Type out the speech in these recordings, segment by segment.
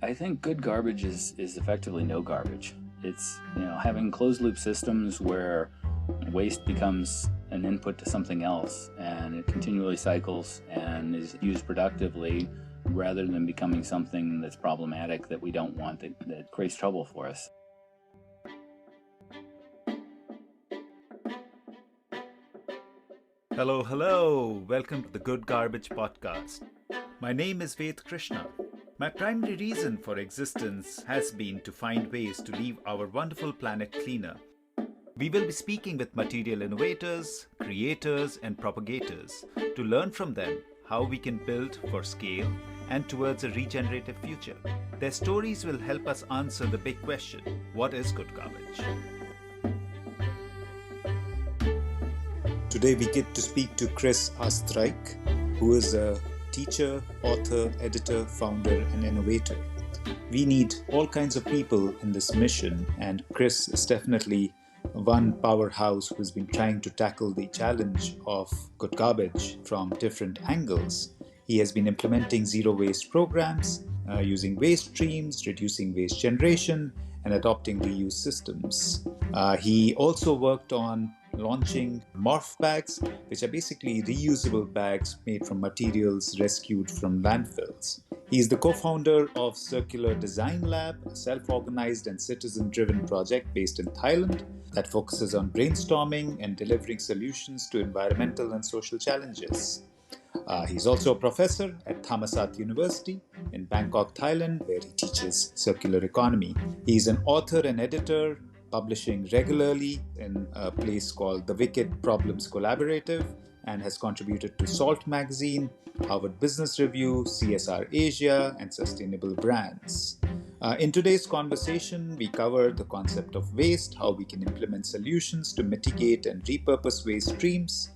I think good garbage is effectively no garbage. It's, having closed loop systems where waste becomes an input to something else and it continually cycles and is used productively rather than becoming something that's problematic that we don't want, that creates trouble for us. Hello. Welcome to the Good Garbage Podcast. My name is Ved Krishna. My primary reason for existence has been to find ways to leave our wonderful planet cleaner. We will be speaking with material innovators, creators, and propagators to learn from them how we can build for scale and towards a regenerative future. Their stories will help us answer the big question, what is good garbage? Today we get to speak to Chris Oestereich, who is a teacher, author, editor, founder, and innovator. We need all kinds of people in this mission, and Chris is definitely one powerhouse who's been trying to tackle the challenge of good garbage from different angles. He has been implementing zero waste programs, using waste streams, reducing waste generation, and adopting reuse systems. He also worked on launching Morph bags, which are basically reusable bags made from materials rescued from landfills. He is the co-founder of Circular Design Lab, a self-organized and citizen-driven project based in Thailand that focuses on brainstorming and delivering solutions to environmental and social challenges. He's also a professor at Thammasat University in Bangkok, Thailand, where he teaches circular economy. He's an author and editor, publishing regularly in a place called the Wicked Problems Collaborative, and has contributed to Salt Magazine, Harvard Business Review, CSR Asia, and Sustainable Brands. In today's conversation, we cover the concept of waste, how we can implement solutions to mitigate and repurpose waste streams,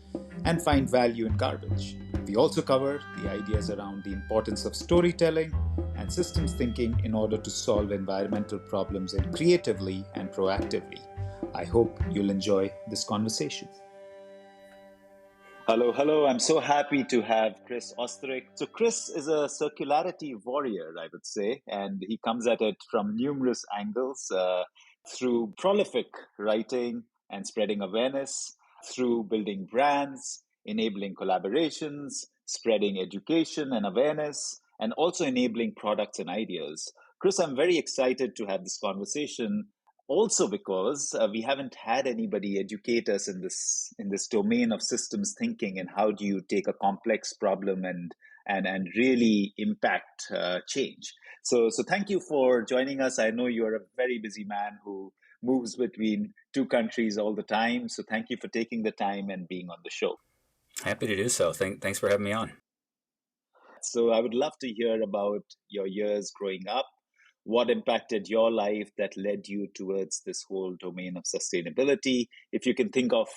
and find value in garbage. We also cover the ideas around the importance of storytelling and systems thinking in order to solve environmental problems creatively and proactively. I hope you'll enjoy this conversation. Hello. I'm so happy to have Chris Oestereich. So Chris is a circularity warrior, I would say, and he comes at it from numerous angles, through prolific writing and spreading awareness, through building brands, enabling collaborations, spreading education and awareness, and also enabling products and ideas. Chris, I'm very excited to have this conversation, also because we haven't had anybody educate us in this domain of systems thinking and how do you take a complex problem and really impact change. So thank you for joining us. I know you're a very busy man who moves between two countries all the time. So thank you for taking the time and being on the show. Happy to do so. Thanks for having me on. So I would love to hear about your years growing up. What impacted your life that led you towards this whole domain of sustainability? If you can think of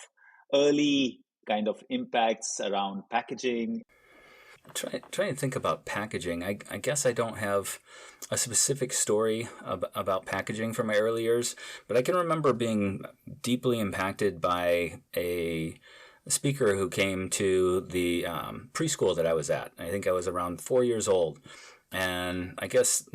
early kind of impacts around packaging. Trying to think about packaging. I guess I don't have a specific story about packaging from my early years, but I can remember being deeply impacted by a speaker who came to the preschool that I was at. I think I was around 4 years old. And I guess,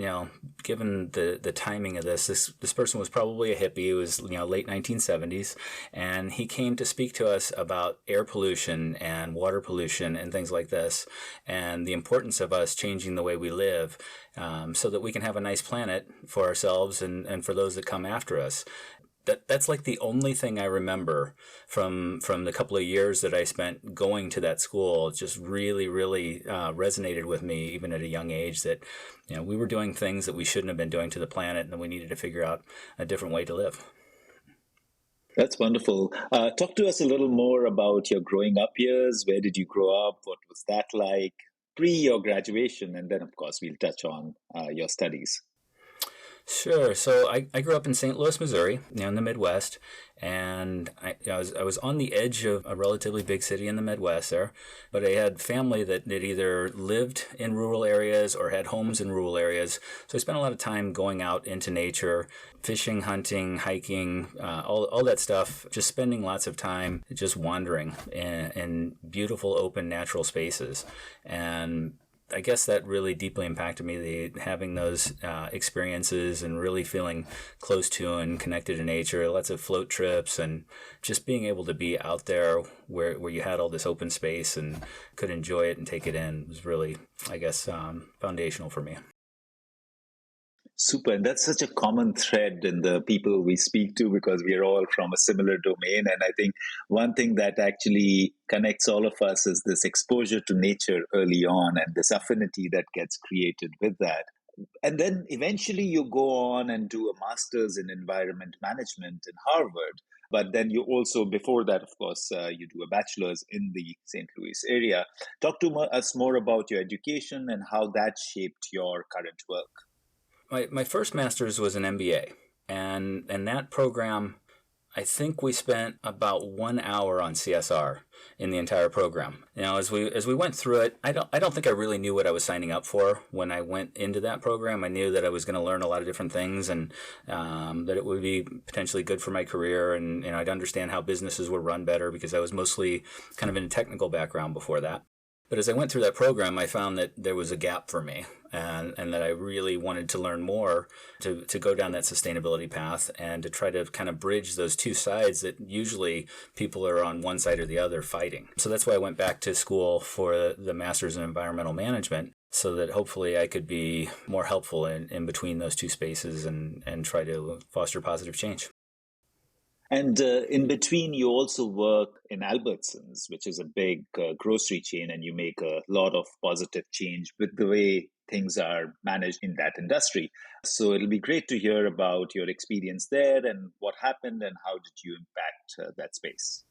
given the timing of this person was probably a hippie. It was, late 1970s. And he came to speak to us about air pollution and water pollution and things like this, and the importance of us changing the way we live so that we can have a nice planet for ourselves and for those that come after us. That's like the only thing I remember from the couple of years that I spent going to that school. It just really, really resonated with me, even at a young age, that we were doing things that we shouldn't have been doing to the planet, and that we needed to figure out a different way to live. That's wonderful. Talk to us a little more about your growing up years. Where did you grow up? What was that like pre your graduation? And then, of course, we'll touch on your studies. Sure. So I grew up in St. Louis, Missouri, in the Midwest, and I was on the edge of a relatively big city in the Midwest there, but I had family that either lived in rural areas or had homes in rural areas. So I spent a lot of time going out into nature, fishing, hunting, hiking, all that stuff, just spending lots of time just wandering in beautiful, open, natural spaces. And I guess that really deeply impacted me, having those experiences and really feeling close to and connected to nature, lots of float trips, and just being able to be out there where you had all this open space and could enjoy it and take it in was really, I guess, foundational for me. Super. And that's such a common thread in the people we speak to, because we are all from a similar domain. And I think one thing that actually connects all of us is this exposure to nature early on and this affinity that gets created with that. And then eventually you go on and do a master's in environment management in Harvard. But then you also, before that, of course, you do a bachelor's in the St. Louis area. Talk to us more about your education and how that shaped your current work. My first master's was an MBA, and that program, I think we spent about 1 hour on CSR in the entire program. As we went through it, I don't think I really knew what I was signing up for when I went into that program. I knew that I was going to learn a lot of different things, and that it would be potentially good for my career, and I'd understand how businesses were run better, because I was mostly kind of in a technical background before that. But as I went through that program, I found that there was a gap for me, and that I really wanted to learn more to go down that sustainability path and to try to kind of bridge those two sides that usually people are on one side or the other fighting. So that's why I went back to school for the Master's in Environmental Management, so that hopefully I could be more helpful in between those two spaces and try to foster positive change. And in between, you also work in Albertsons, which is a big grocery chain, and you make a lot of positive change with the way things are managed in that industry. So it'll be great to hear about your experience there and what happened and how did you impact that space.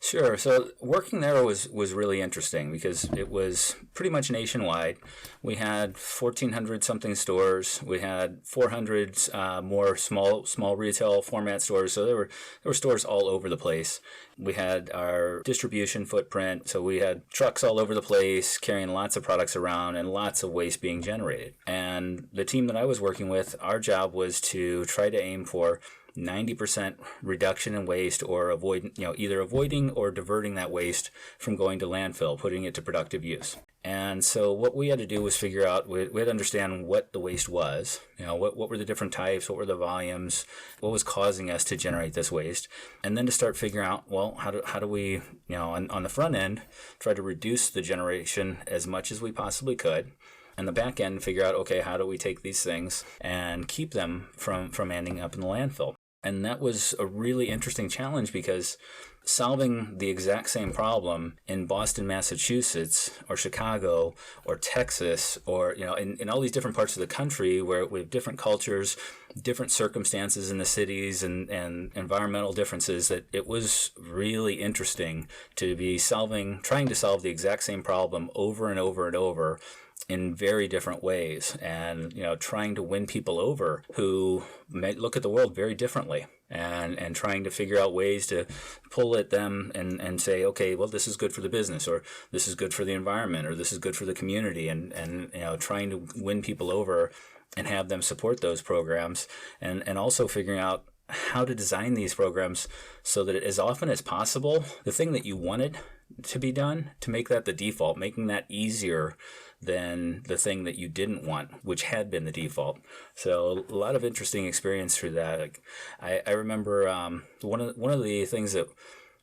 Sure. So working there was really interesting because it was pretty much nationwide. We had 1,400 something stores. We had 400 more small retail format stores. So there were stores all over the place. We had our distribution footprint. So we had trucks all over the place carrying lots of products around and lots of waste being generated. And the team that I was working with, our job was to try to aim for 90% reduction in waste, or either avoiding or diverting that waste from going to landfill, putting it to productive use. And so what we had to do was figure out, we had to understand what the waste was, what were the different types, what were the volumes, what was causing us to generate this waste, and then to start figuring out, well, how do we, on the front end, try to reduce the generation as much as we possibly could. And the back end, figure out, okay, how do we take these things and keep them from ending up in the landfill? And that was a really interesting challenge, because solving the exact same problem in Boston, Massachusetts, or Chicago, or Texas, or in all these different parts of the country where we have different cultures, different circumstances in the cities, and environmental differences, that it was really interesting to be trying to solve the exact same problem over and over and over in very different ways, and trying to win people over who may look at the world very differently, and trying to figure out ways to pull at them and say, okay, well, this is good for the business, or this is good for the environment, or this is good for the community, and trying to win people over and have them support those programs, and also figuring out how to design these programs so that as often as possible, the thing that you wanted to be done, to make that the default, making that easier than the thing that you didn't want, which had been the default. So a lot of interesting experience through that. I remember one of the things that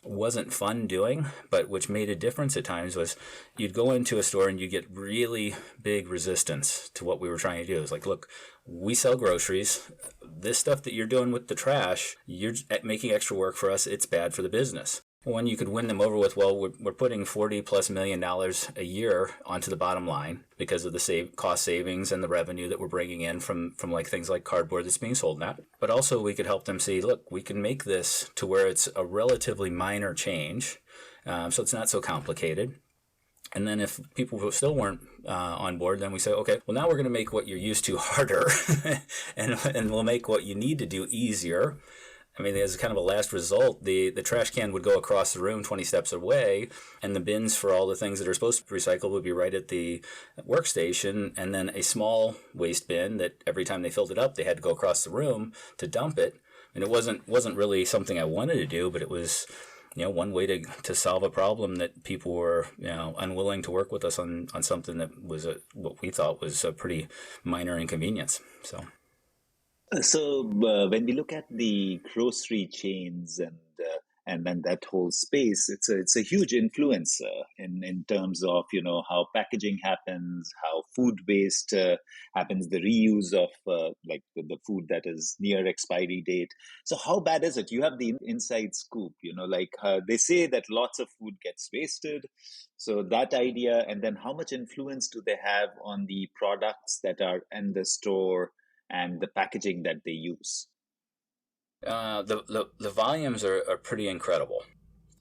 wasn't fun doing, but which made a difference at times, was you'd go into a store and you get really big resistance to what we were trying to do. It's like, look, we sell groceries. This stuff that you're doing with the trash, you're making extra work for us. It's bad for the business. When you could win them over with, well, we're putting $40+ million a year onto the bottom line because of the cost savings and the revenue that we're bringing in from like things like cardboard that's being sold now. But also we could help them see, look, we can make this to where it's a relatively minor change, so it's not so complicated. And then if people who still weren't on board, then we say, okay, well, now we're going to make what you're used to harder, and we'll make what you need to do easier. I mean, as kind of a last result, the trash can would go across the room 20 steps away, and the bins for all the things that are supposed to be recycled would be right at the workstation, and then a small waste bin that every time they filled it up, they had to go across the room to dump it. And it wasn't really something I wanted to do, but it was one way to solve a problem that people were, unwilling to work with us on something that was what we thought was a pretty minor inconvenience. So when we look at the grocery chains and then that whole space, it's a huge influencer in terms of how packaging happens, how food waste happens, the reuse of like the food that is near expiry date. So how bad is it? You have the inside scoop. Like they say that lots of food gets wasted. So that idea, and then how much influence do they have on the products that are in the store and the packaging that they use? The volumes are pretty incredible.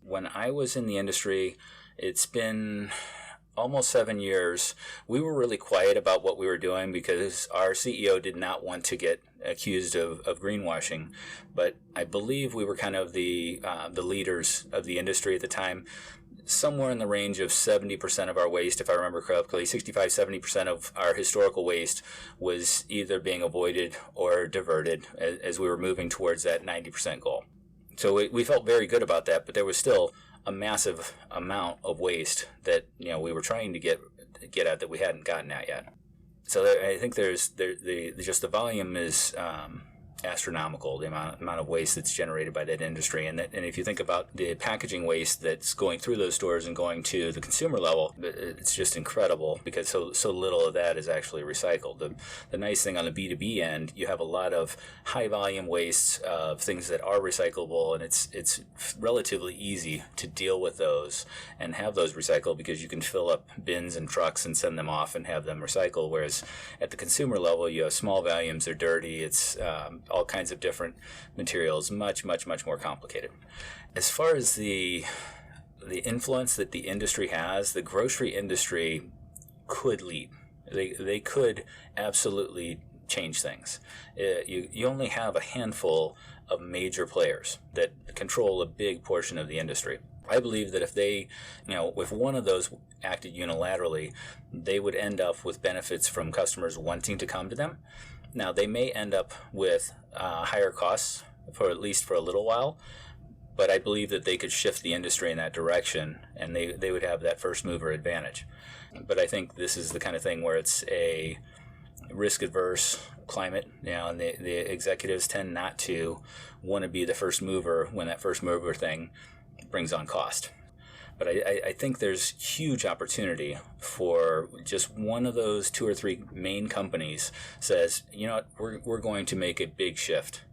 When I was in the industry, it's been almost 7 years. We were really quiet about what we were doing because our CEO did not want to get accused of greenwashing. But I believe we were kind of the leaders of the industry at the time. Somewhere in the range of 70% of our waste, if I remember correctly, 65-70% of our historical waste was either being avoided or diverted as we were moving towards that 90% goal. So we felt very good about that, but there was still a massive amount of waste that we were trying to get at that we hadn't gotten at yet. So I think just the volume is astronomical, the amount of waste that's generated by that industry, and if you think about the packaging waste that's going through those stores and going to the consumer level, it's just incredible because so little of that is actually recycled. The nice thing on the B2B end, you have a lot of high volume wastes of things that are recyclable, and it's relatively easy to deal with those and have those recycled because you can fill up bins and trucks and send them off and have them recycled. Whereas at the consumer level, you have small volumes, they're dirty, it's all kinds of different materials, much more complicated. As far as the influence that the industry has, the grocery industry could lead. They could absolutely change things. You only have a handful of major players that control a big portion of the industry. I believe that if they, if one of those acted unilaterally, they would end up with benefits from customers wanting to come to them. Now, they may end up with higher costs for at least for a little while, but I believe that they could shift the industry in that direction, and they would have that first mover advantage. But I think this is the kind of thing where it's a risk-adverse climate, and the executives tend not to want to be the first mover when that first mover thing brings on cost. But I think there's huge opportunity for just one of those 2 or 3 main companies says, we're going to make a big shift,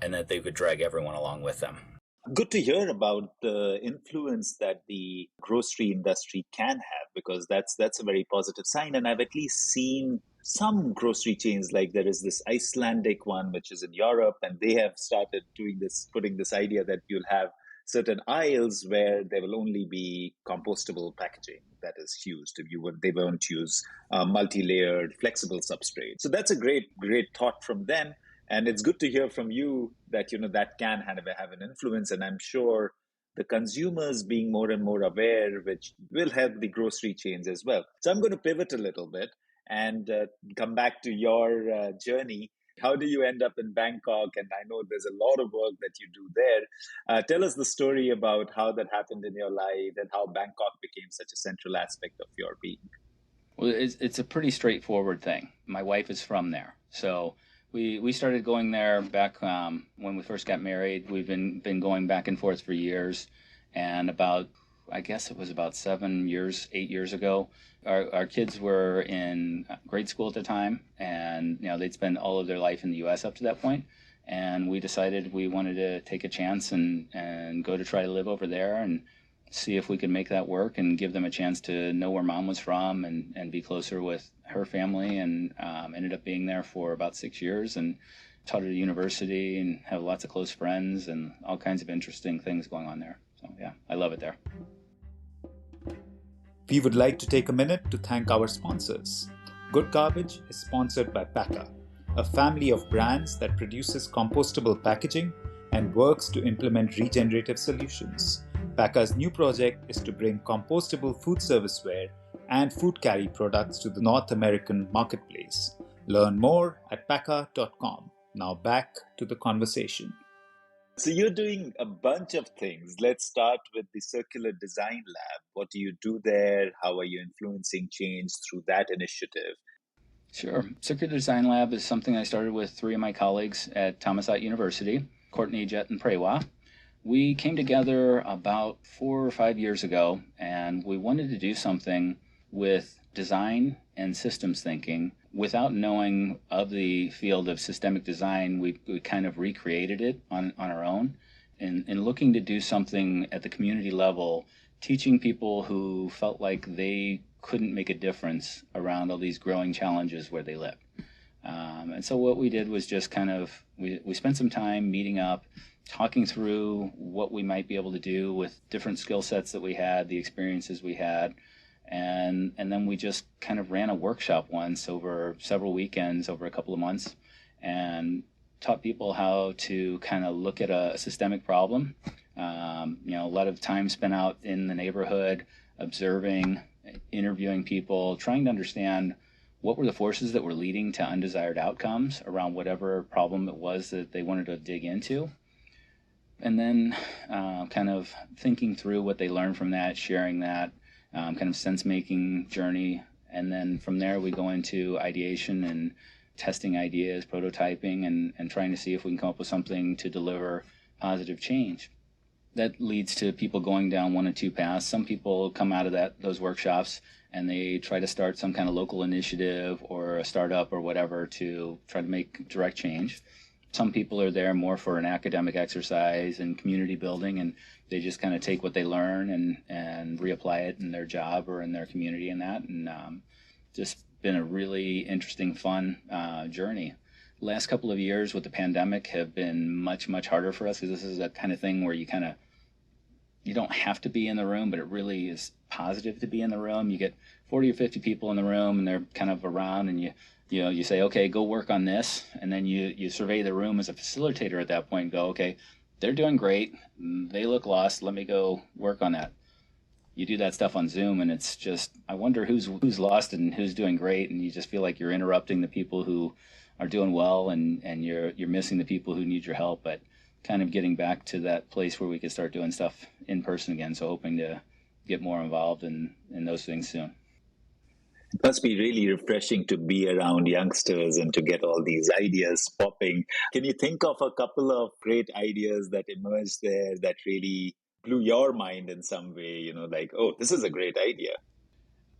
and that they could drag everyone along with them. Good to hear about the influence that the grocery industry can have, because that's a very positive sign. And I've at least seen some grocery chains, like there is this Icelandic one, which is in Europe, and they have started putting this idea that you'll have certain aisles where there will only be compostable packaging that is used. They won't use multi-layered flexible substrate. So that's a great thought from them. And it's good to hear from you that that can have an influence. And I'm sure the consumers being more and more aware, which will help the grocery chains as well. So I'm going to pivot a little bit and come back to your journey. How do you end up in Bangkok? And I know there's a lot of work that you do there. Tell us the story about how that happened in your life and how Bangkok became such a central aspect of your being. Well, it's a pretty straightforward thing. My wife is from there. So we started going there back when we first got married. We've been going back and forth for years. And I guess it was about 8 years ago, our kids were in grade school at the time, and they'd spent all of their life in the U.S. up to that point, and we decided we wanted to take a chance and go to try to live over there and see if we could make that work and give them a chance to know where mom was from and be closer with her family, and ended up being there for about 6 years and taught at a university and have lots of close friends and all kinds of interesting things going on there. So yeah, I love it there. We would like to take a minute to thank our sponsors. Good Garbage is sponsored by Paka, a family of brands that produces compostable packaging and works to implement regenerative solutions. Paka's new project is to bring compostable food serviceware and food carry products to the North American marketplace. Learn more at paka.com. Now back to the conversation. So you're doing a bunch of things. Let's start with the Circular Design Lab. What do you do there? How are you influencing change through that initiative? Sure. Circular Design Lab is something I started with three of my colleagues at Thammasat University, Courtney, Jet, and Prewa. We came together about 4 or 5 years ago, and we wanted to do something with design and systems thinking. Without knowing of the field of systemic design, we kind of recreated it on our own. And looking to do something at the community level, teaching people who felt like they couldn't make a difference around all these growing challenges where they live. And so what we did was just kind of, we spent some time meeting up, talking through what we might be able to do with different skill sets that we had, the experiences we had. And then we just kind of ran a workshop once over several weekends, over a couple of months, and taught people how to kind of look at a systemic problem. A lot of time spent out in the neighborhood, observing, interviewing people, trying to understand what were the forces that were leading to undesired outcomes around whatever problem it was that they wanted to dig into. And then kind of thinking through what they learned from that, sharing that, kind of sense-making journey. And then from there, we go into ideation and testing ideas, prototyping, and trying to see if we can come up with something to deliver positive change. That leads to people going down one of two paths. Some people come out of those workshops and they try to start some kind of local initiative or a startup or whatever to try to make direct change. Some people are there more for an academic exercise and community building, and they just kind of take what they learn and reapply it in their job or in their community and that. And just been a really interesting, fun journey. Last couple of years with the pandemic have been much, much harder for us because this is that kind of thing where you don't have to be in the room, but it really is positive to be in the room. You get 40 or 50 people in the room and they're kind of around, and you say, okay, go work on this. And then you survey the room as a facilitator at that point and go, okay, they're doing great. They look lost. Let me go work on that. You do that stuff on Zoom and it's just, I wonder who's lost and who's doing great. And you just feel like you're interrupting the people who are doing well, and you're missing the people who need your help. But kind of getting back to that place where we could start doing stuff in person again. So hoping to get more involved in those things soon. It must be really refreshing to be around youngsters and to get all these ideas popping. Can you think of a couple of great ideas that emerged there that really blew your mind in some way? Like, oh, this is a great idea.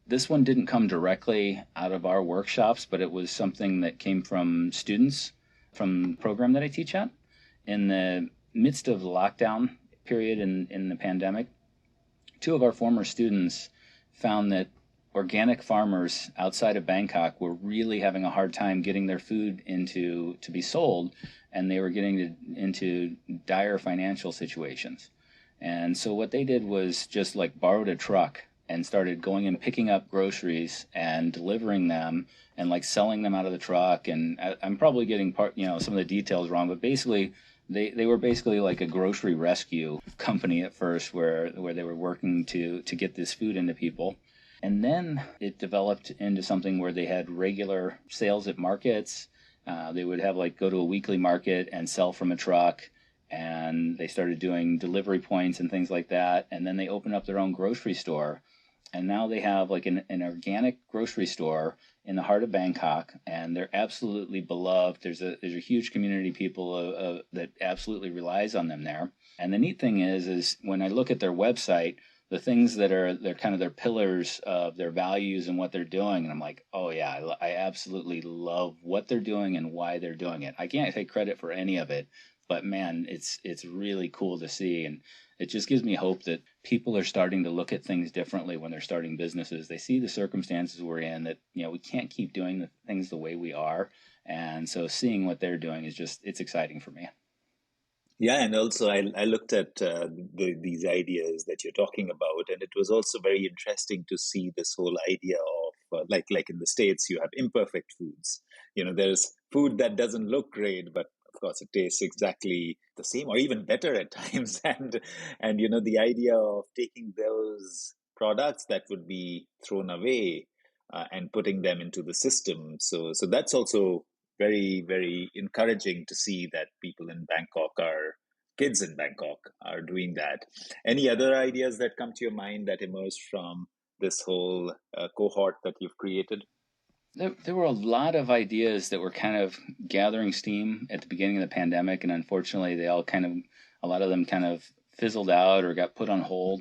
This one didn't come directly out of our workshops, but it was something that came from students from the program that I teach at. In the midst of the lockdown period in the pandemic, two of our former students found that organic farmers outside of Bangkok were really having a hard time getting their food to be sold, and they were getting into dire financial situations. And so what they did was just like borrowed a truck and started going and picking up groceries and delivering them and like selling them out of the truck. And I'm probably getting some of the details wrong, but basically they were basically like a grocery rescue company at first where they were working to get this food into people. And then it developed into something where they had regular sales at markets. They would have go to a weekly market and sell from a truck. And they started doing delivery points and things like that. And then they opened up their own grocery store. And now they have an organic grocery store in the heart of Bangkok, and they're absolutely beloved. There's a huge community of people that absolutely relies on them there. And the neat thing is when I look at their website, the things they're kind of their pillars of their values and what they're doing, and I'm like, oh yeah, I absolutely love what they're doing and why they're doing it. I can't take credit for any of it, but man, it's really cool to see, and it just gives me hope that people are starting to look at things differently when they're starting businesses. They see the circumstances we're in, that we can't keep doing the things the way we are, and so seeing what they're doing is it's exciting for me. Yeah, and also I looked at these ideas that you're talking about, and it was also very interesting to see this whole idea of like in the States, you have imperfect foods. There's food that doesn't look great, but of course it tastes exactly the same or even better at times. And the idea of taking those products that would be thrown away and putting them into the system. So that's also very, very encouraging to see that people in Bangkok are kids in Bangkok are doing that. Any other ideas that come to your mind that emerged from this whole cohort that you've created? There were a lot of ideas that were kind of gathering steam at the beginning of the pandemic, and unfortunately, a lot of them kind of fizzled out or got put on hold.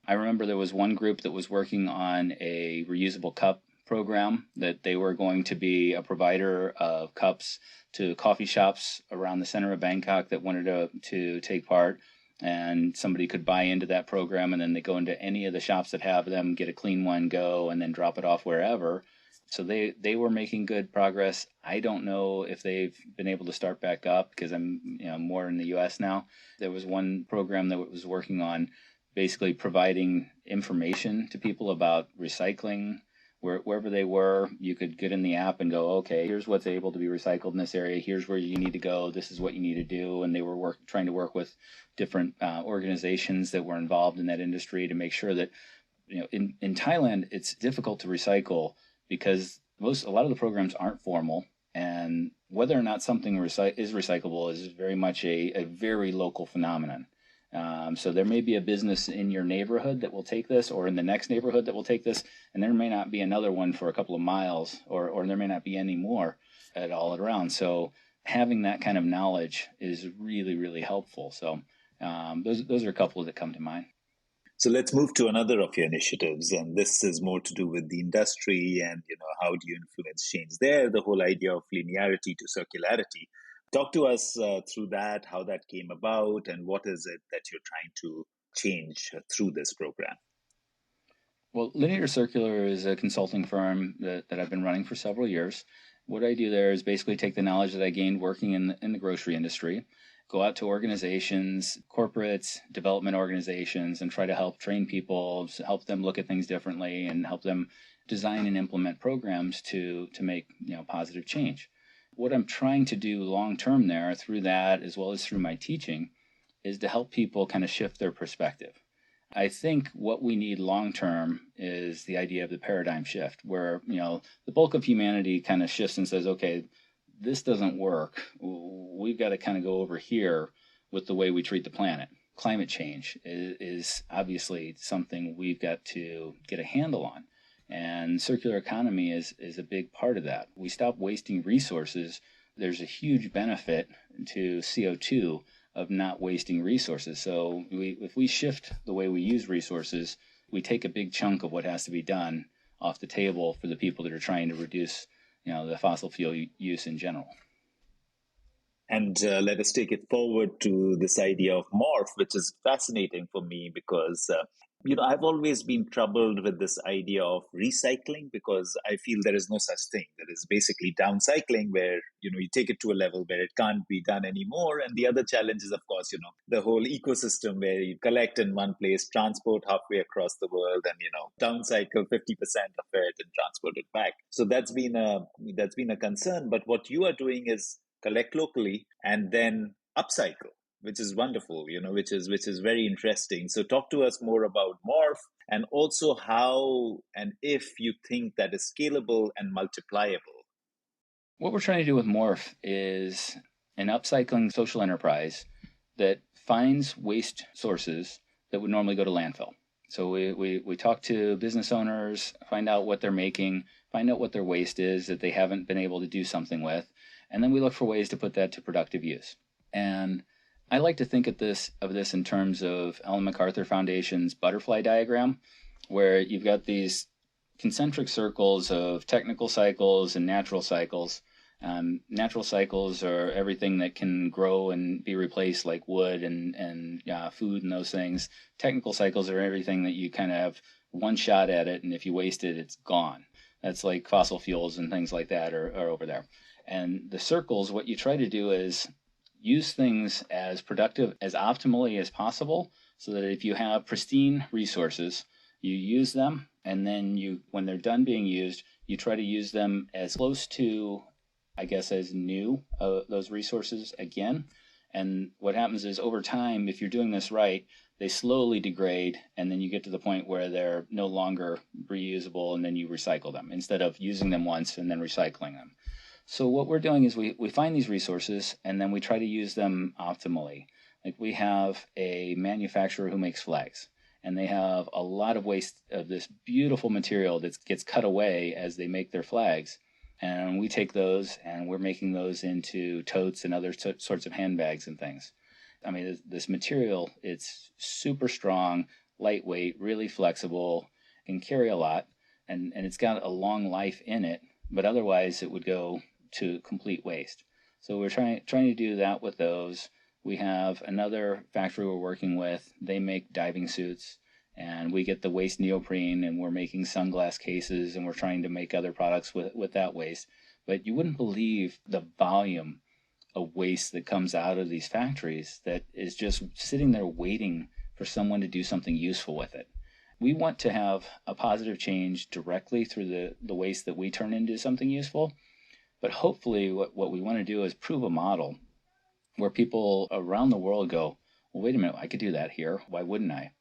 I remember there was one group that was working on a reusable cup program, that they were going to be a provider of cups to coffee shops around the center of Bangkok that wanted to take part. And somebody could buy into that program, and then they go into any of the shops that have them, get a clean one, go, and then drop it off wherever. So they were making good progress. I don't know if they've been able to start back up, because I'm more in the U.S. now. There was one program that was working on basically providing information to people about recycling. Wherever they were, you could get in the app and go, okay, here's what's able to be recycled in this area. Here's where you need to go. This is what you need to do. And they were trying to work with different organizations that were involved in that industry to make sure that, in Thailand, it's difficult to recycle because a lot of the programs aren't formal, and whether or not something is recyclable is very much a very local phenomenon. So there may be a business in your neighborhood that will take this, or in the next neighborhood that will take this, and there may not be another one for a couple of miles, or there may not be any more at all around. So having that kind of knowledge is really, really helpful. So those are a couple that come to mind. So let's move to another of your initiatives, and this is more to do with the industry and how do you influence change there, the whole idea of linearity to circularity. Talk to us through that, how that came about, and what is it that you're trying to change through this program? Well, Linear Circular is a consulting firm that I've been running for several years. What I do there is basically take the knowledge that I gained working in the grocery industry, go out to organizations, corporates, development organizations, and try to help train people, help them look at things differently, and help them design and implement programs to make positive change. What I'm trying to do long term there, through that as well as through my teaching, is to help people kind of shift their perspective. I think what we need long term is the idea of the paradigm shift, where the bulk of humanity kind of shifts and says, okay, this doesn't work. We've got to kind of go over here with the way we treat the planet. Climate change is obviously something we've got to get a handle on. And circular economy is a big part of that. We stop wasting resources. There's a huge benefit to CO2 of not wasting resources. So if we shift the way we use resources, we take a big chunk of what has to be done off the table for the people that are trying to reduce the fossil fuel use in general. And let us take it forward to this idea of Morph, which is fascinating for me because, I've always been troubled with this idea of recycling because I feel there is no such thing. There is basically downcycling where, you take it to a level where it can't be done anymore. And the other challenge is, of course, the whole ecosystem where you collect in one place, transport halfway across the world and, downcycle 50% of it and transport it back. So that's been a concern. But what you are doing is collect locally and then upcycle, which is wonderful, which is very interesting. So talk to us more about Morph and also how and if you think that is scalable and multipliable. What we're trying to do with Morph is an upcycling social enterprise that finds waste sources that would normally go to landfill. So we talk to business owners, find out what they're making, find out what their waste is that they haven't been able to do something with, and then we look for ways to put that to productive use. And I like to think of this in terms of Ellen MacArthur Foundation's butterfly diagram, where you've got these concentric circles of technical cycles and natural cycles. Natural cycles are everything that can grow and be replaced, like wood and food and those things. Technical cycles are everything that you kind of have one shot at it, and if you waste it, it's gone. That's like fossil fuels and things like that are over there. And the circles, what you try to do is use things as productive, as optimally as possible, so that if you have pristine resources, you use them, and then when they're done being used, you try to use them as close to, I guess, as new, those resources again. And what happens is over time, if you're doing this right, they slowly degrade, and then you get to the point where they're no longer reusable, and then you recycle them instead of using them once and then recycling them. So what we're doing is we find these resources, and then we try to use them optimally. Like we have a manufacturer who makes flags, and they have a lot of waste of this beautiful material that gets cut away as they make their flags. And we take those and we're making those into totes and other sorts of handbags and things. I mean, this material, it's super strong, lightweight, really flexible, can carry a lot, and it's got a long life in it, but otherwise it would go to complete waste. So we're trying to do that with those. We have another factory we're working with. They make diving suits, and we get the waste neoprene, and we're making sunglass cases, and we're trying to make other products with that waste. But you wouldn't believe the volume of waste that comes out of these factories that is just sitting there waiting for someone to do something useful with it. We want to have a positive change directly through the waste that we turn into something useful. But hopefully what we want to do is prove a model where people around the world go, well, wait a minute, I could do that here. Why wouldn't I?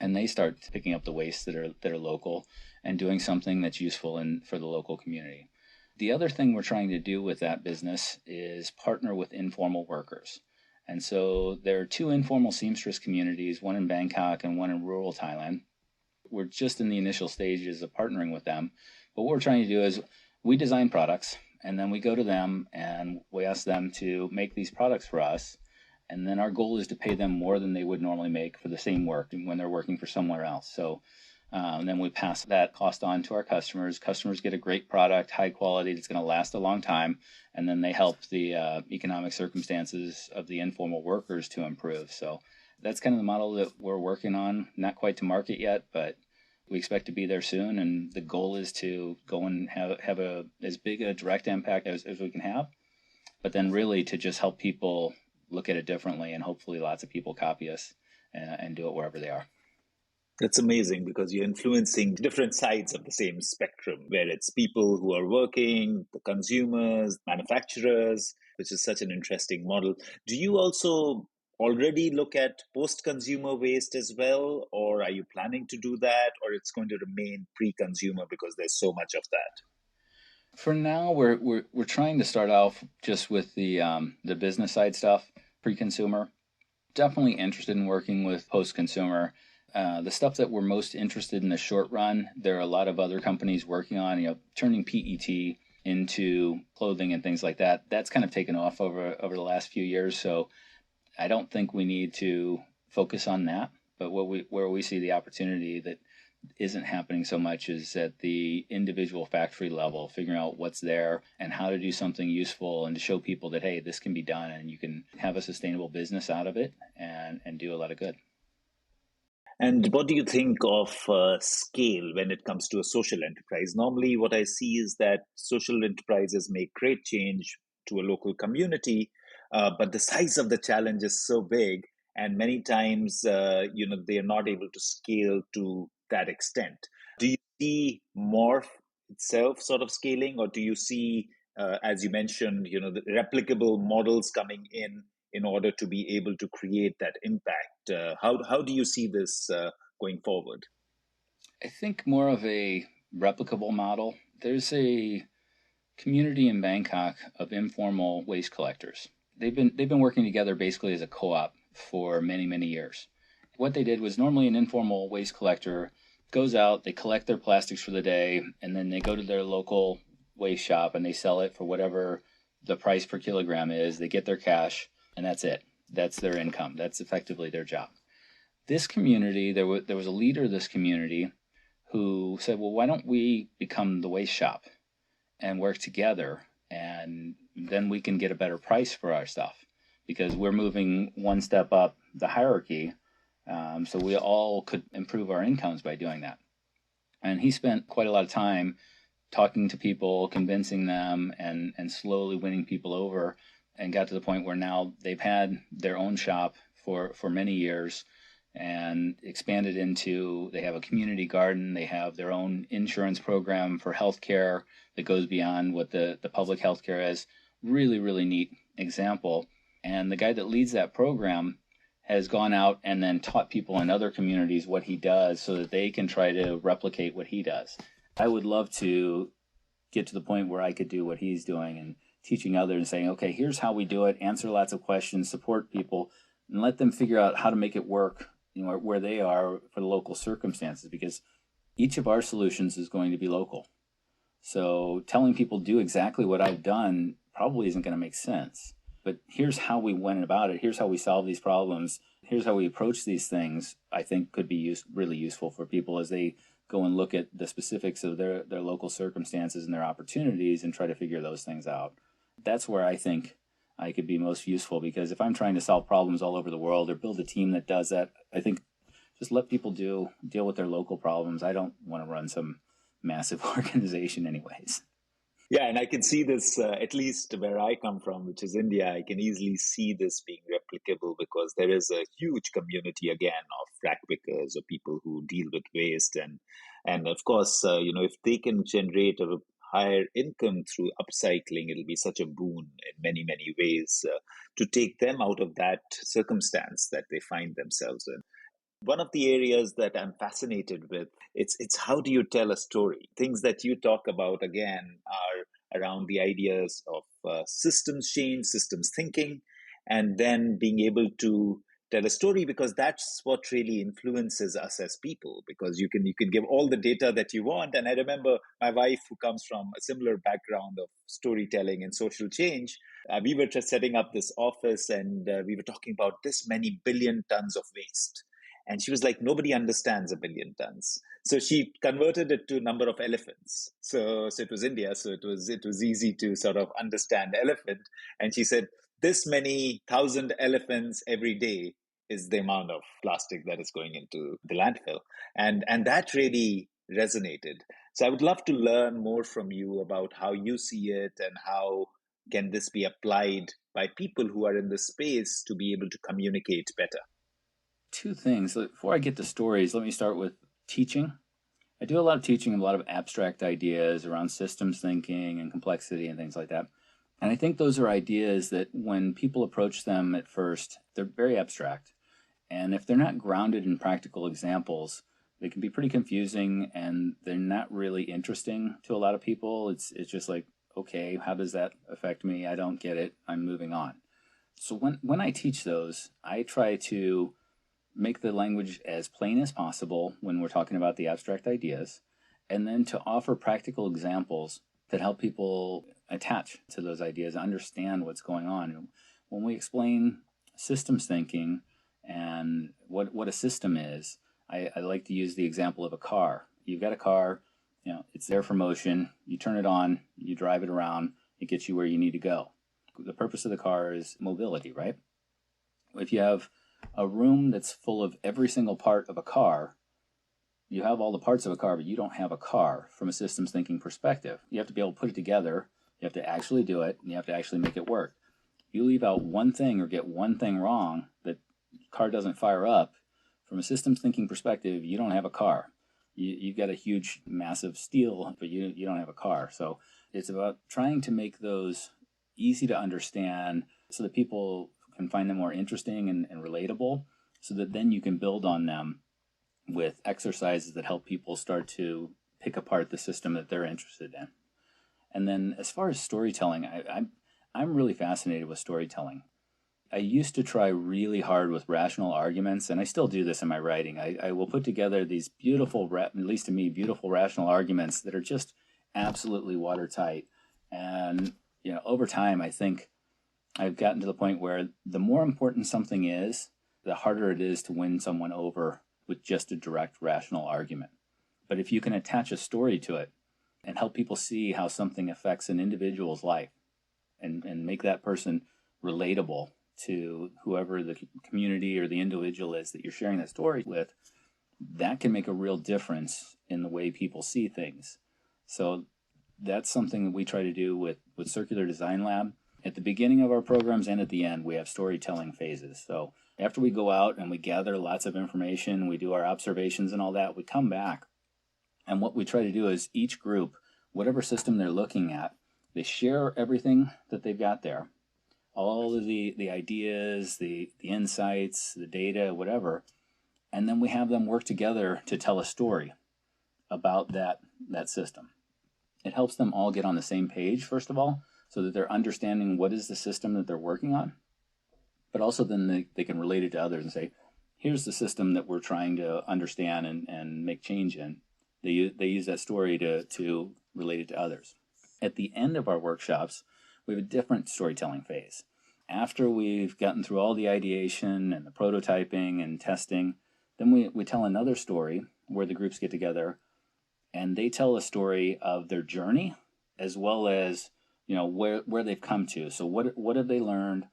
And they start picking up the waste that are local and doing something that's useful for the local community. The other thing we're trying to do with that business is partner with informal workers. And so there are two informal seamstress communities, one in Bangkok and one in rural Thailand. We're just in the initial stages of partnering with them. But what we're trying to do is we design products, and then we go to them and we ask them to make these products for us. And then our goal is to pay them more than they would normally make for the same work when they're working for somewhere else. So then we pass that cost on to our customers. Customers get a great product, high quality, that's going to last a long time. And then they help the economic circumstances of the informal workers to improve. So that's kind of the model that we're working on. Not quite to market yet, but we expect to be there soon. And the goal is to go and have as big a direct impact as we can have. But then really to just help people look at it differently, and hopefully lots of people copy us and do it wherever they are. That's amazing because you're influencing different sides of the same spectrum, where it's people who are working, the consumers, manufacturers, which is such an interesting model. Do you also already look at post-consumer waste as well, or are you planning to do that, or it's going to remain pre-consumer because there's so much of that? For now, we're trying to start off just with the business side stuff, pre-consumer. Definitely interested in working with post-consumer. The stuff that we're most interested in the short run, there are a lot of other companies working on, turning PET into clothing and things like that. That's kind of taken off over the last few years. So I don't think we need to focus on that. But where we see the opportunity that isn't happening so much is at the individual factory level, figuring out what's there and how to do something useful and to show people that, hey, this can be done and you can have a sustainable business out of it and do a lot of good. And what do you think of scale when it comes to a social enterprise? Normally, what I see is that social enterprises make great change to a local community, but the size of the challenge is so big, and many times, they are not able to scale to that extent. Do you see Morph itself sort of scaling, or do you see, as you mentioned, the replicable models coming in order to be able to create that impact? How do you see this going forward? I think more of a replicable model. There's a community in Bangkok of informal waste collectors. They've been working together basically as a co-op for many, many years. What they did was normally an informal waste collector goes out, they collect their plastics for the day, and then they go to their local waste shop and they sell it for whatever the price per kilogram is. They get their cash, and that's it. That's their income. That's effectively their job. This community, there was a leader of this community who said, well, why don't we become the waste shop and work together, and then we can get a better price for our stuff because we're moving one step up the hierarchy. So we all could improve our incomes by doing that. And he spent quite a lot of time talking to people, convincing them, and slowly winning people over, and got to the point where now they've had their own shop for many years and expanded into, they have a community garden, they have their own insurance program for healthcare that goes beyond what the public healthcare is. Really, really neat example. And the guy that leads that program has gone out and then taught people in other communities what he does so that they can try to replicate what he does. I would love to get to the point where I could do what he's doing and teaching others and saying, okay, here's how we do it, answer lots of questions, support people, and let them figure out how to make it work, where they are for the local circumstances, because each of our solutions is going to be local. So telling people do exactly what I've done probably isn't going to make sense. But here's how we went about it. Here's how we solve these problems. Here's how we approach these things. I think could be really useful for people as they go and look at the specifics of their local circumstances and their opportunities and try to figure those things out. That's where I think I could be most useful, because if I'm trying to solve problems all over the world or build a team that does that, I think just let people deal with their local problems. I don't want to run some massive organization anyways. Yeah, and I can see this, at least where I come from, which is India, I can easily see this being replicable because there is a huge community, again, of rack pickers or people who deal with waste. And of course, if they can generate a higher income through upcycling, it'll be such a boon in many, many ways to take them out of that circumstance that they find themselves in. One of the areas that I'm fascinated with, it's how do you tell a story? Things that you talk about, again, are around the ideas of systems change, systems thinking, and then being able to tell a story, because that's what really influences us as people, because you can give all the data that you want. And I remember my wife, who comes from a similar background of storytelling and social change, we were just setting up this office, and we were talking about this many billion tons of waste. And she was like, nobody understands a billion tons. So she converted it to number of elephants. So it was India. So it was easy to sort of understand elephant. And she said, this many thousand elephants every day is the amount of plastic that is going into the landfill. And that really resonated. So I would love to learn more from you about how you see it and how can this be applied by people who are in the space to be able to communicate better. Two things. Before I get to stories, let me start with teaching. I do a lot of teaching, a lot of abstract ideas around systems thinking and complexity and things like that. And I think those are ideas that when people approach them at first, they're very abstract. And if they're not grounded in practical examples, they can be pretty confusing and they're not really interesting to a lot of people. It's just like, okay, how does that affect me? I don't get it. I'm moving on. So when I teach those, I try to make the language as plain as possible when we're talking about the abstract ideas, and then to offer practical examples that help people attach to those ideas, understand what's going on. When we explain systems thinking and what a system is, I like to use the example of a car. You've got a car, it's there for motion. You turn it on, you drive it around, it gets you where you need to go. The purpose of the car is mobility, right? If you have a room that's full of every single part of a car, you have all the parts of a car, but you don't have a car from a systems thinking perspective. You have to be able to put it together. You have to actually do it, and you have to actually make it work. You leave out one thing or get one thing wrong, that car doesn't fire up. From a systems thinking perspective, you don't have a car. You've got a huge, massive steel, but you don't have a car. So it's about trying to make those easy to understand so that people can find them more interesting and relatable, so that then you can build on them with exercises that help people start to pick apart the system that they're interested in. And then as far as storytelling, I'm really fascinated with storytelling. I used to try really hard with rational arguments, and I still do this in my writing. I will put together these beautiful, at least to me, beautiful rational arguments that are just absolutely watertight. And over time, I think I've gotten to the point where the more important something is, the harder it is to win someone over with just a direct rational argument. But if you can attach a story to it and help people see how something affects an individual's life and make that person relatable to whoever the community or the individual is that you're sharing that story with, that can make a real difference in the way people see things. So that's something that we try to do with Circular Design Lab. At the beginning of our programs and at the end, we have storytelling phases. So after we go out and we gather lots of information, we do our observations and all that, we come back. And what we try to do is each group, whatever system they're looking at, they share everything that they've got there, all of the ideas, the insights, the data, whatever. And then we have them work together to tell a story about that system. It helps them all get on the same page, first of all, so that they're understanding what is the system that they're working on. but also then they can relate it to others and say, here's the system that we're trying to understand and make change in. They use that story to relate it to others. At the end of our workshops, we have a different storytelling phase. After we've gotten through all the ideation and the prototyping and testing, then we tell another story where the groups get together and they tell a story of their journey as well as where they've come to. So what have they learned?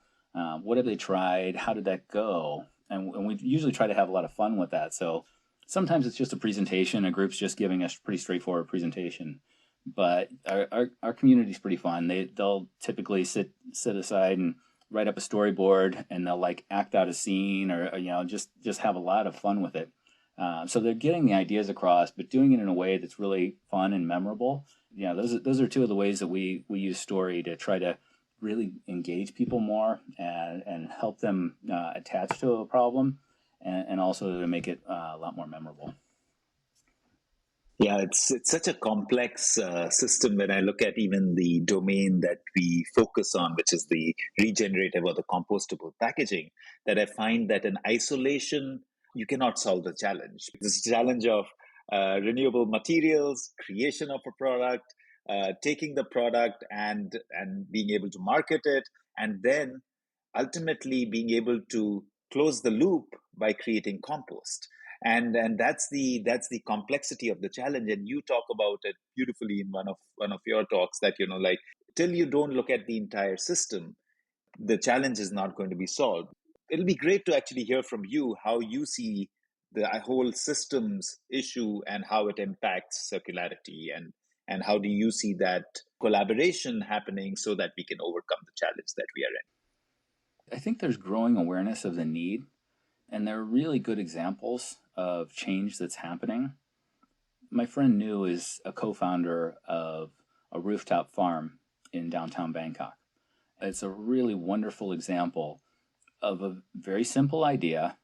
What have they tried? How did that go? And we usually try to have a lot of fun with that. So sometimes it's just a presentation. A group's just giving us a pretty straightforward presentation. But our community is pretty fun. They'll typically sit aside and write up a storyboard, and they'll like act out a scene or just have a lot of fun with it. So they're getting the ideas across, but doing it in a way that's really fun and memorable. Those are two of the ways that we use story to try to really engage people more and help them attach to a problem, and also to make it a lot more memorable. Yeah, it's such a complex system when I look at even the domain that we focus on, which is the regenerative or the compostable packaging, that I find that in isolation, you cannot solve the challenge. This challenge of renewable materials, creation of a product, taking the product and being able to market it, and then ultimately being able to close the loop by creating compost. And that's the complexity of the challenge. And you talk about it beautifully in one of your talks that like till you don't look at the entire system, the challenge is not going to be solved. It'll be great to actually hear from you how you see the whole systems issue and how it impacts circularity, and how do you see that collaboration happening so that we can overcome the challenge that we are in. I think there's growing awareness of the need, and there are really good examples of change that's happening. My friend Nu is a co-founder of a rooftop farm in downtown Bangkok. It's a really wonderful example of a very simple idea,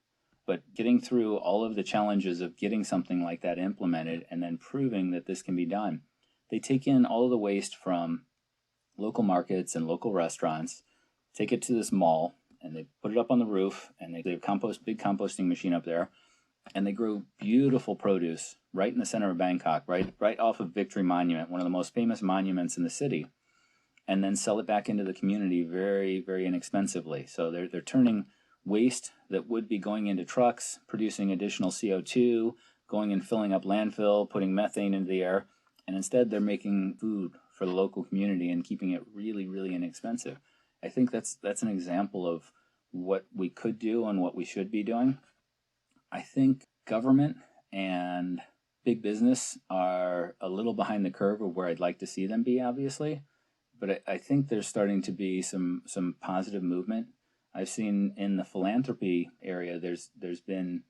but getting through all of the challenges of getting something like that implemented and then proving that this can be done. They take in all of the waste from local markets and local restaurants, take it to this mall, and they put it up on the roof, and they have big composting machine up there, and they grow beautiful produce right in the center of Bangkok, right off of Victory Monument, one of the most famous monuments in the city, and then sell it back into the community very, very inexpensively. So they're turning waste that would be going into trucks, producing additional CO2, going and filling up landfill, putting methane into the air, and instead they're making food for the local community and keeping it really, really inexpensive. I think that's an example of what we could do and what we should be doing. I think government and big business are a little behind the curve of where I'd like to see them be, obviously. But I think there's starting to be some positive movement. I've seen in the philanthropy area, there's been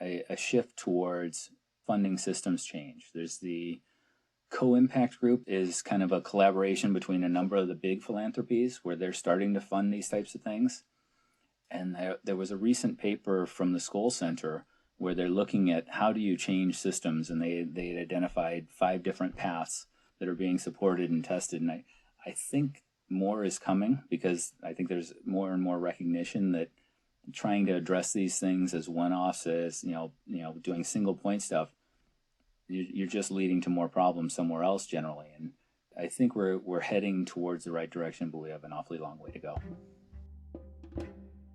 a shift towards funding systems change. There's the Co-Impact Group is kind of a collaboration between a number of the big philanthropies where they're starting to fund these types of things. And there was a recent paper from the Skoll Center where they're looking at how do you change systems, and they had identified 5 different paths that are being supported and tested. And I think more is coming because I think there's more and more recognition that trying to address these things as one-offs, as doing single point stuff, you're just leading to more problems somewhere else generally. And I think we're heading towards the right direction, but we have an awfully long way to go.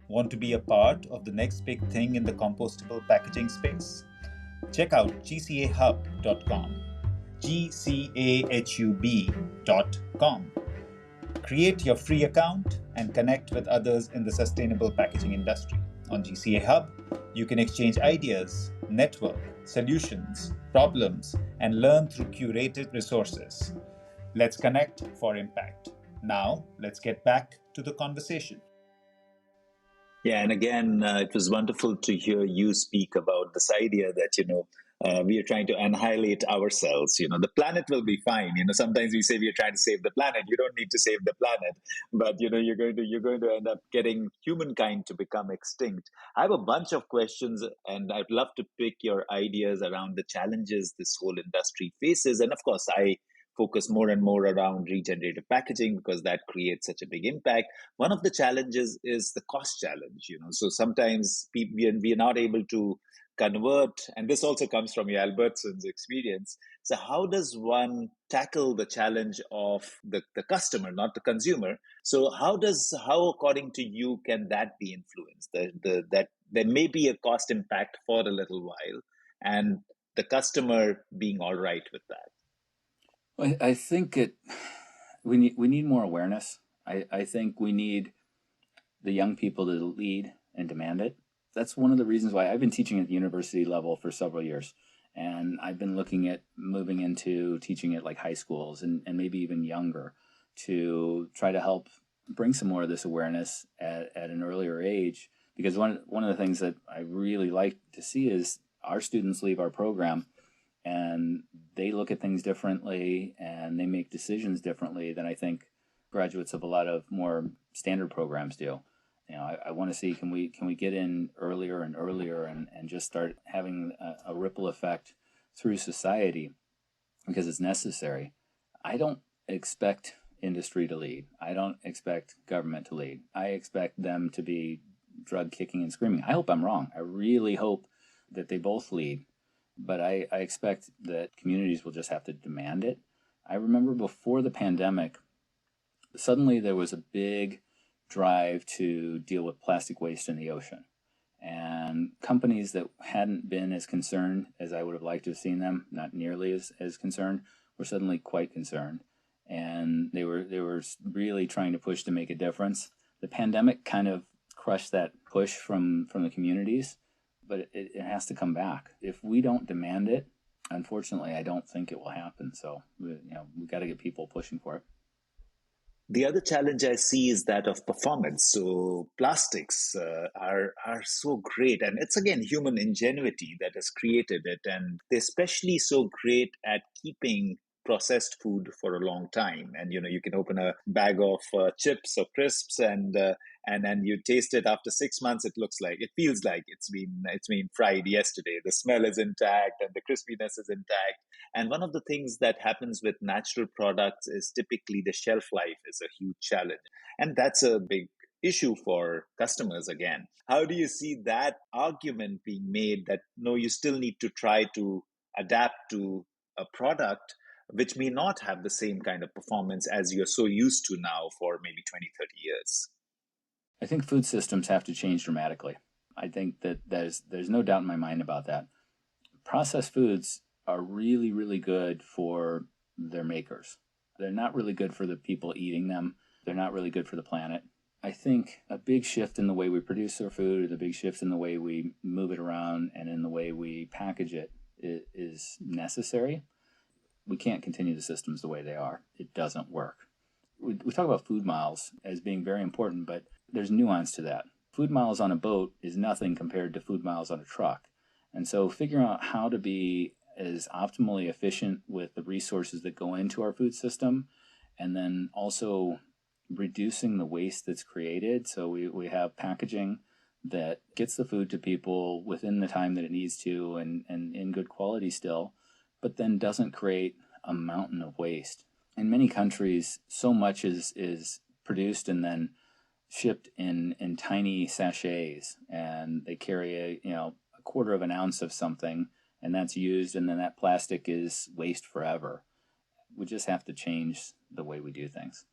Want to be a part of the next big thing in the compostable packaging space? Check out gcahub.com, gcahub.com. Create your free account and connect with others in the sustainable packaging industry. On GCA Hub, you can exchange ideas, network, solutions, problems, and learn through curated resources. Let's connect for impact. Now, let's get back to the conversation. Yeah, and again, it was wonderful to hear you speak about this idea that, we are trying to annihilate ourselves. The planet will be fine. Sometimes we say we are trying to save the planet. You don't need to save the planet, but you're going to end up getting humankind to become extinct. I have a bunch of questions, and I'd love to pick your ideas around the challenges this whole industry faces. And of course, I focus more and more around regenerative packaging because that creates such a big impact. One of the challenges is the cost challenge. So sometimes we are not able to convert, and this also comes from your Albertson's experience. So how does one tackle the challenge of the customer, not the consumer? So how according to you can that be influenced? That there may be a cost impact for a little while, and the customer being all right with that. I think we need more awareness. I think we need the young people to lead and demand it. That's one of the reasons why I've been teaching at the university level for several years. And I've been looking at moving into teaching at like high schools and maybe even younger to try to help bring some more of this awareness at an earlier age. Because one of the things that I really like to see is our students leave our program and they look at things differently and they make decisions differently than I think graduates of a lot of more standard programs do. I want to see, can we get in earlier and earlier and just start having a ripple effect through society because it's necessary. I don't expect industry to lead. I don't expect government to lead. I expect them to be drug kicking and screaming. I hope I'm wrong. I really hope that they both lead. But I expect that communities will just have to demand it. I remember before the pandemic, suddenly there was a big drive to deal with plastic waste in the ocean. And companies that hadn't been as concerned as I would have liked to have seen them, not nearly as concerned, were suddenly quite concerned. And they were really trying to push to make a difference. The pandemic kind of crushed that push from the communities, but it has to come back. If we don't demand it, unfortunately, I don't think it will happen. So we've got to get people pushing for it. The other challenge I see is that of performance. So plastics are so great, and it's again human ingenuity that has created it, and they're especially so great at keeping processed food for a long time. And you can open a bag of chips or crisps, and then you taste it after 6 months. It feels like it's been fried yesterday. The smell is intact and the crispiness is intact. And one of the things that happens with natural products is typically the shelf life is a huge challenge. And that's a big issue for customers again. How do you see that argument being made that no, you still need to try to adapt to a product which may not have the same kind of performance as you're so used to now for maybe 20, 30 years? I think food systems have to change dramatically. I think that there's no doubt in my mind about that. Processed foods are really, really good for their makers. They're not really good for the people eating them. They're not really good for the planet. I think a big shift in the way we produce our food, the big shift in the way we move it around and in the way we package it is necessary. We can't continue the systems the way they are. It doesn't work. We talk about food miles as being very important, but there's nuance to that. Food miles on a boat is nothing compared to food miles on a truck. And so figuring out how to be as optimally efficient with the resources that go into our food system, and then also reducing the waste that's created. So we have packaging that gets the food to people within the time that it needs to and in good quality still, but then doesn't create a mountain of waste. In many countries, so much is produced and then shipped in tiny sachets, and they carry a quarter of an ounce of something, and that's used, and then that plastic is waste forever. We just have to change the way we do things.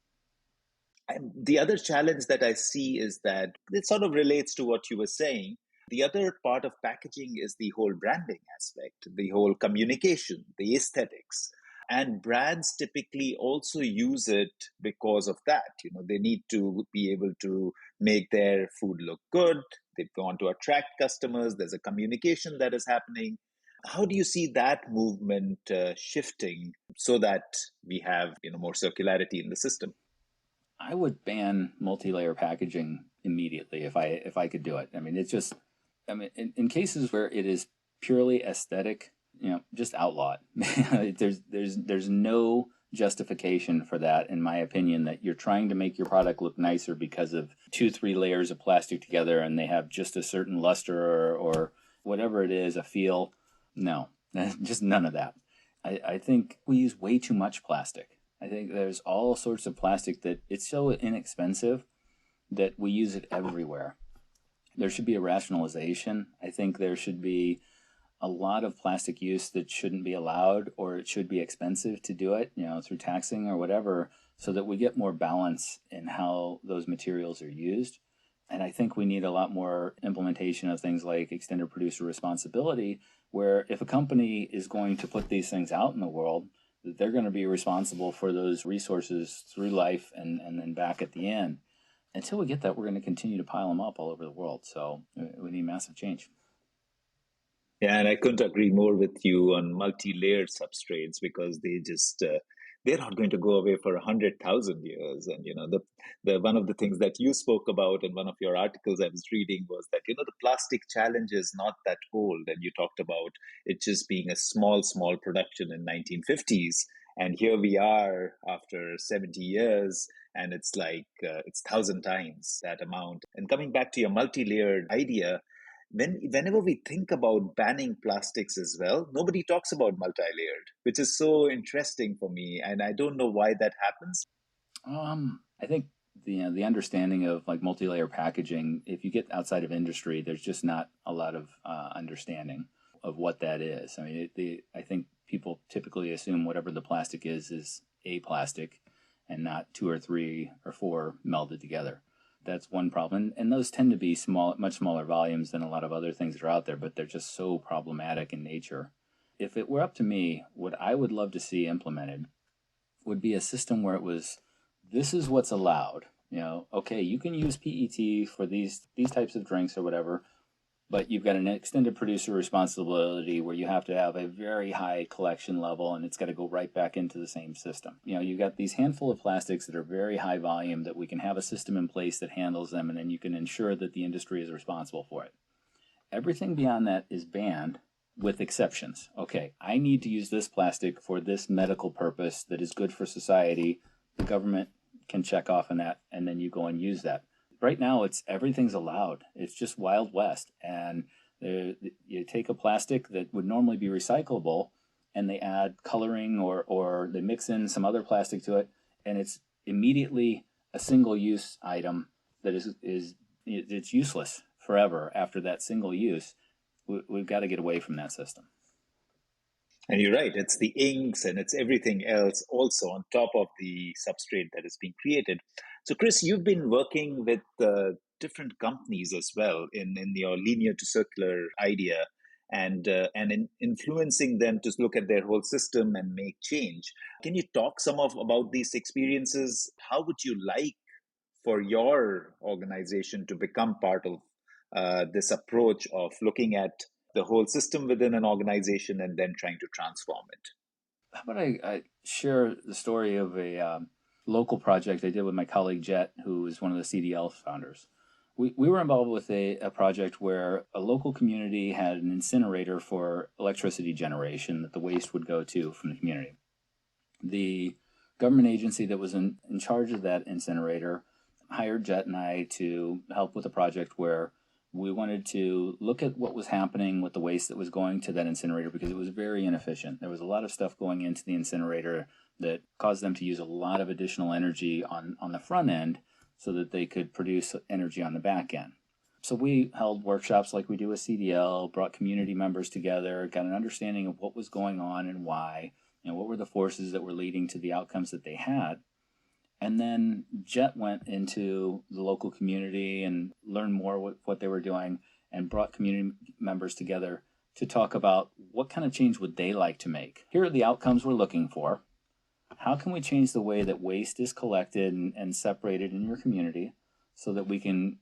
And the other challenge that I see is that it sort of relates to what you were saying. The other part of packaging is the whole branding aspect, the whole communication, the aesthetics. And brands typically also use it because of that. They need to be able to make their food look good. They want to attract customers. There's a communication that is happening. How do you see that movement shifting so that we have more circularity in the system? I would ban multi-layer packaging immediately if I could do it. I mean, it's just, in cases where it is purely aesthetic, just outlaw it. There's no justification for that, in my opinion, that you're trying to make your product look nicer because of 2-3 layers of plastic together and they have just a certain luster or whatever it is, a feel. No, just none of that. I think we use way too much plastic. I think there's all sorts of plastic that it's so inexpensive that we use it everywhere. There should be a rationalization. I think there should be a lot of plastic use that shouldn't be allowed, or it should be expensive to do it, through taxing or whatever, so that we get more balance in how those materials are used. And I think we need a lot more implementation of things like extended producer responsibility, where if a company is going to put these things out in the world, that they're going to be responsible for those resources through life and then back at the end. Until we get that, we're going to continue to pile them up all over the world. So we need massive change. Yeah, and I couldn't agree more with you on multi-layered substrates, because they're not going to go away for 100,000 years. And the one of the things that you spoke about in one of your articles I was reading was that the plastic challenge is not that old, and you talked about it just being a small production in 1950s, and here we are after 70 years, and it's like it's 1,000 times that amount. And coming back to your multi-layered idea, whenever we think about banning plastics as well, nobody talks about multi-layered, which is so interesting for me, and I don't know why that happens. I think the understanding of like multi-layer packaging, if you get outside of industry, there's just not a lot of understanding of what that is. I mean, I think people typically assume whatever the plastic is a plastic, and not two or three or four melded together. That's one problem. And those tend to be much smaller volumes than a lot of other things that are out there, but they're just so problematic in nature. If it were up to me, what I would love to see implemented would be a system where this is what's allowed. Okay, you can use PET for these types of drinks or whatever, but you've got an extended producer responsibility where you have to have a very high collection level, and it's got to go right back into the same system. You've got these handful of plastics that are very high volume that we can have a system in place that handles them, and then you can ensure that the industry is responsible for it. Everything beyond that is banned with exceptions. Okay, I need to use this plastic for this medical purpose that is good for society. The government can check off on that, and then you go and use that. Right now, everything's allowed. It's just Wild West. And you take a plastic that would normally be recyclable, and they add coloring or they mix in some other plastic to it, and it's immediately a single-use item that it's useless forever after that single use. We've got to get away from that system. And you're right, it's the inks and it's everything else also on top of the substrate that is being created. So Chris, you've been working with different companies as well in your linear to circular idea, and in influencing them to look at their whole system and make change. Can you talk about these experiences? How would you like for your organization to become part of this approach of looking at the whole system within an organization and then trying to transform it? How about I share the story of a local project I did with my colleague Jet, who is one of the CDL founders. We were involved with a project where a local community had an incinerator for electricity generation that the waste would go to from the community. The government agency that was in charge of that incinerator hired Jet and I to help with a project where we wanted to look at what was happening with the waste that was going to that incinerator, because it was very inefficient. There was a lot of stuff going into the incinerator that caused them to use a lot of additional energy on the front end so that they could produce energy on the back end. So we held workshops like we do with CDL, brought community members together, got an understanding of what was going on and why, what were the forces that were leading to the outcomes that they had. And then Jet went into the local community and learned more what they were doing, and brought community members together to talk about what kind of change would they like to make. Here are the outcomes we're looking for. How can we change the way that waste is collected and separated in your community so that we can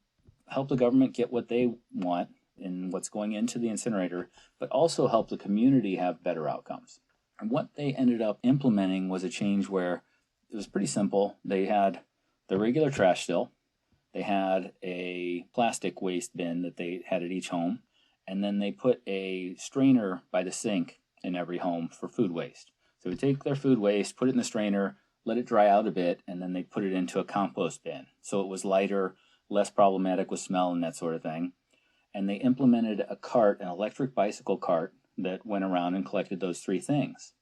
help the government get what they want in what's going into the incinerator, but also help the community have better outcomes? And what they ended up implementing was a change where it was pretty simple. They had the regular trash still. They had a plastic waste bin that they had at each home. And then they put a strainer by the sink in every home for food waste. So we take their food waste, put it in the strainer, let it dry out a bit, and then they put it into a compost bin. So it was lighter, less problematic with smell and that sort of thing. And they implemented a cart, an electric bicycle cart, that went around and collected those three things.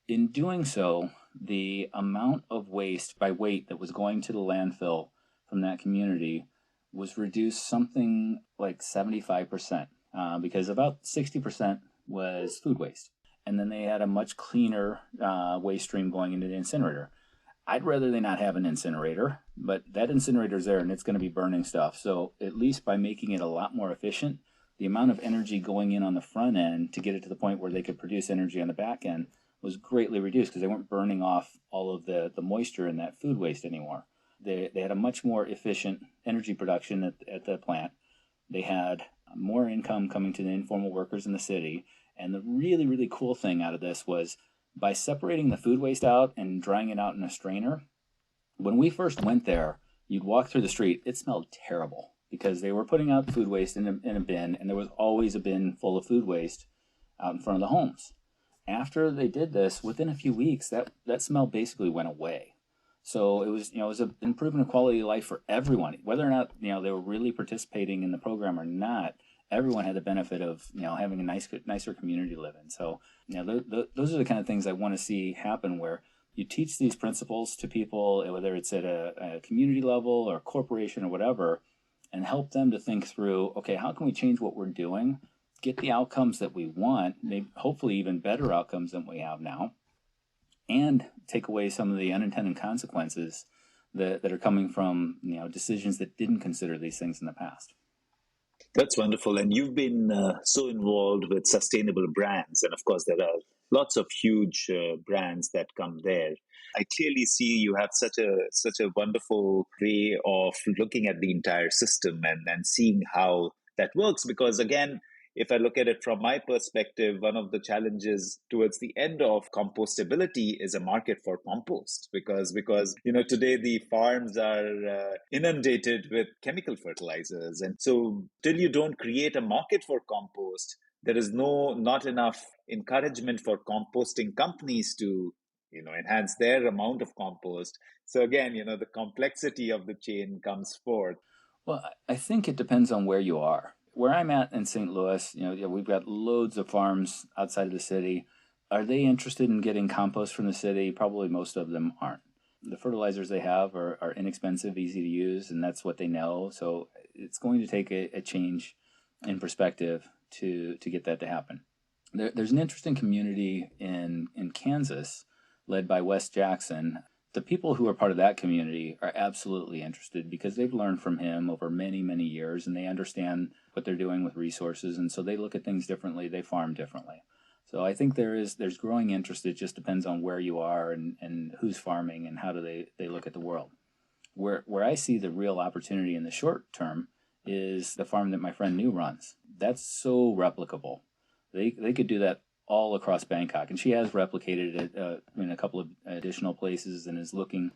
In doing so, the amount of waste by weight that was going to the landfill from that community was reduced something like 75%, because about 60% was food waste. And then they had a much cleaner waste stream going into the incinerator. I'd rather they not have an incinerator, but that incinerator's there and it's going to be burning stuff. So at least by making it a lot more efficient, the amount of energy going in on the front end to get it to the point where they could produce energy on the back end was greatly reduced because they weren't burning off all of the moisture in that food waste anymore. They had a much more efficient energy production at the plant. They had more income coming to the informal workers in the city. And the really, really cool thing out of this was by separating the food waste out and drying it out in a strainer, when we first went there, you'd walk through the street, it smelled terrible because they were putting out food waste in a bin, and there was always a bin full of food waste out in front of the homes. After they did this, within a few weeks, that smell basically went away. So it was an improvement of quality of life for everyone, whether or not they were really participating in the program or not. Everyone had the benefit of having a nicer community to live in. So those are the kind of things I want to see happen, where you teach these principles to people, whether it's at a community level or corporation or whatever, and help them to think through, okay, how can we change what we're doing, get the outcomes that we want, maybe hopefully even better outcomes than we have now, and take away some of the unintended consequences that are coming from decisions that didn't consider these things in the past. That's wonderful. And you've been so involved with sustainable brands. And of course, there are lots of huge brands that come there. I clearly see you have such a wonderful way of looking at the entire system and seeing how that works. Because again, if I look at it from my perspective, one of the challenges towards the end of compostability is a market for compost, because today the farms are inundated with chemical fertilizers, and so till you don't create a market for compost, there is not enough encouragement for composting companies to enhance their amount of compost. So again, the complexity of the chain comes forth. Well, I think it depends on where you are. Where I'm at in St. Louis, we've got loads of farms outside of the city. Are they interested in getting compost from the city? Probably most of them aren't. The fertilizers they have are inexpensive, easy to use, and that's what they know. So it's going to take a change in perspective to get that to happen. There's an interesting community in Kansas led by Wes Jackson. The people who are part of that community are absolutely interested because they've learned from him over many, many years, and they understand what they're doing with resources, and so they look at things differently, they farm differently. So I think there's growing interest. It just depends on where you are and who's farming and how do they look at the world. Where I see the real opportunity in the short term is the farm that my friend New runs. That's so replicable. They could do that all across Bangkok, and she has replicated it in a couple of additional places and is looking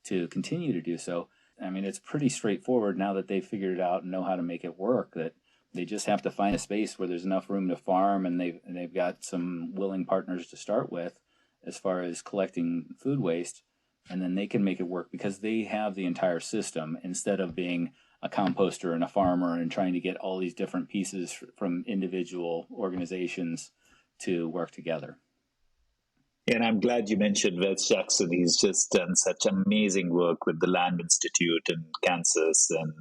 to continue to do so. I mean, it's pretty straightforward now that they've figured it out and know how to make it work, that they just have to find a space where there's enough room to farm, and they've got some willing partners to start with as far as collecting food waste, and then they can make it work because they have the entire system instead of being a composter and a farmer and trying to get all these different pieces from individual organizations to work together. And I'm glad you mentioned Wes Jackson. He's just done such amazing work with the Land Institute in Kansas, and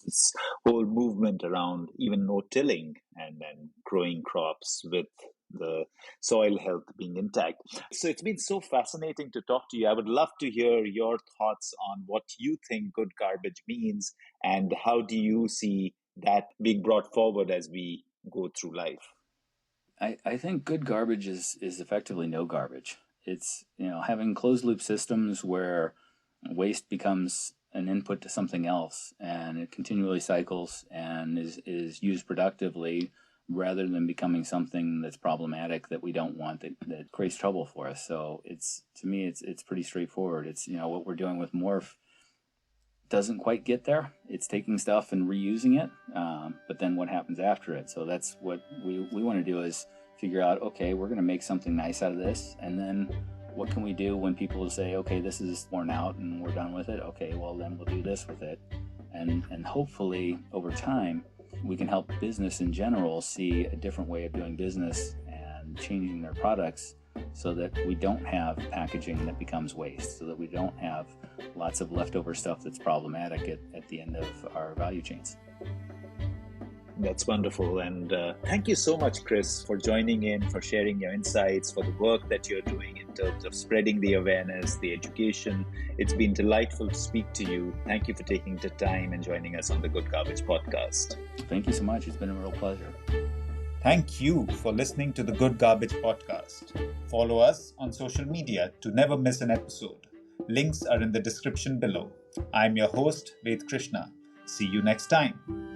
this whole movement around even no-tilling and growing crops with the soil health being intact. So it's been so fascinating to talk to you. I would love to hear your thoughts on what you think good garbage means, and how do you see that being brought forward as we go through life? I think good garbage is effectively no garbage. It's having closed loop systems where waste becomes an input to something else, and it continually cycles and is used productively rather than becoming something that's problematic that we don't want, that creates trouble for us. So to me it's pretty straightforward. It's what we're doing with Morph doesn't quite get there. It's taking stuff and reusing it, but then what happens after it? So that's what we want to do, is figure out, okay, we're going to make something nice out of this, and then what can we do when people say, okay, this is worn out and we're done with it? Okay, well then we'll do this with it, and hopefully over time we can help business in general see a different way of doing business and changing their products so that we don't have packaging that becomes waste, so that we don't have lots of leftover stuff that's problematic at the end of our value chains. That's wonderful. And thank you so much, Chris, for joining in, for sharing your insights, for the work that you're doing in terms of spreading the awareness, the education. It's been delightful to speak to you. Thank you for taking the time and joining us on the Good Garbage podcast. Thank you so much. It's been a real pleasure. Thank you for listening to the Good Garbage podcast. Follow us on social media to never miss an episode. Links are in the description below. I'm your host, Ved Krishna. See you next time.